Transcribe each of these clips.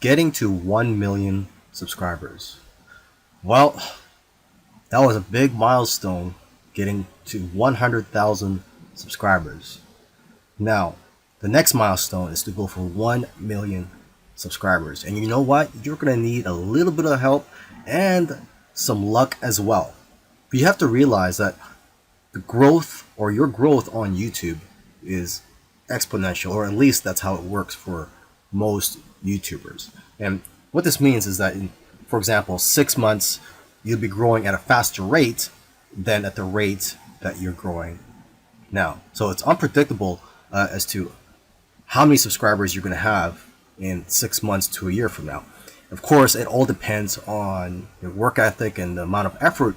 getting to 1 million subscribers. Well, that was a big milestone, getting to 100,000 subscribers. Now, the next milestone is to go for 1 million subscribers. And you know what? You're going to need a little bit of help and some luck as well. But you have to realize that the growth or your growth on YouTube is exponential, or at least that's how it works for most YouTubers. And what this means is that for example, 6 months, you'll be growing at a faster rate than at the rate that you're growing now. So it's unpredictable as to how many subscribers you're going to have in 6 months to a year from now. Of course, it all depends on your work ethic and the amount of effort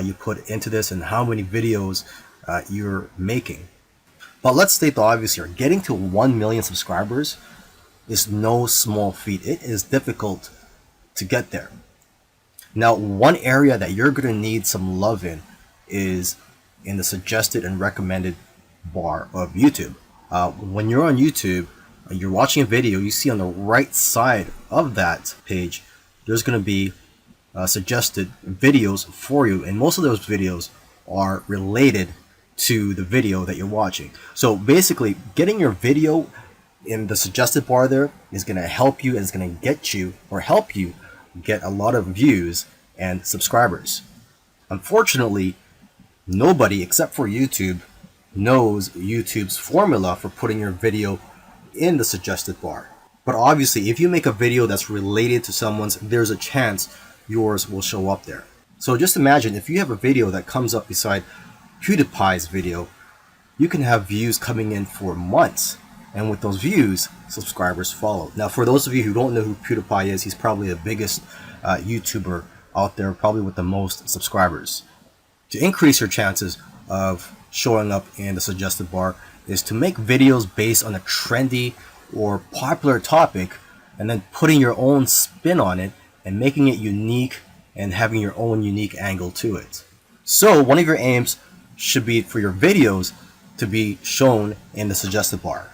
you put into this and how many videos you're making. But let's state the obvious here. Getting to 1 million subscribers is no small feat. It is difficult to get there. Now, one area that you're going to need some love in is in the suggested and recommended bar of YouTube. When you're on YouTube, you're watching a video, you see on the right side of that page, there's going to be suggested videos for you. And most of those videos are related to the video that you're watching. So basically, getting your video in the suggested bar there is going to help you and it's going to get you or help you get a lot of views and subscribers. Unfortunately, nobody except for YouTube knows YouTube's formula for putting your video in the suggested bar. But obviously, if you make a video that's related to someone's, there's a chance yours will show up there. So just imagine if you have a video that comes up beside PewDiePie's video, you can have views coming in for months. And with those views, subscribers follow. Now, for those of you who don't know who PewDiePie is, he's probably the biggest YouTuber out there, probably with the most subscribers. To increase your chances of showing up in the suggested bar is to make videos based on a trendy or popular topic and then putting your own spin on it and making it unique and having your own unique angle to it. So one of your aims should be for your videos to be shown in the suggested bar.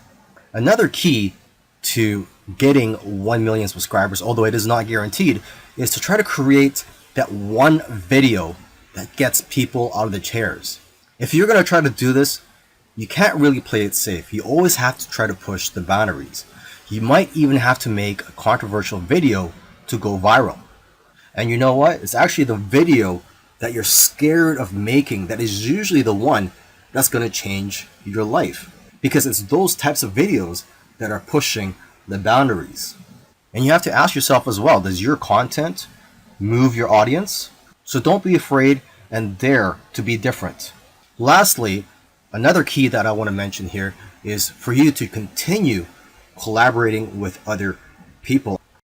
Another key to getting 1 million subscribers, although it is not guaranteed, is to try to create that one video that gets people out of the chairs. If you're going to try to do this, you can't really play it safe. You always have to try to push the boundaries. You might even have to make a controversial video to go viral. And you know what? It's actually the video that you're scared of making that is usually the one that's going to change your life. Because it's those types of videos that are pushing the boundaries. And you have to ask yourself as well, does your content move your audience? So don't be afraid and dare to be different. Lastly, another key that I want to mention here is for you to continue collaborating with other people.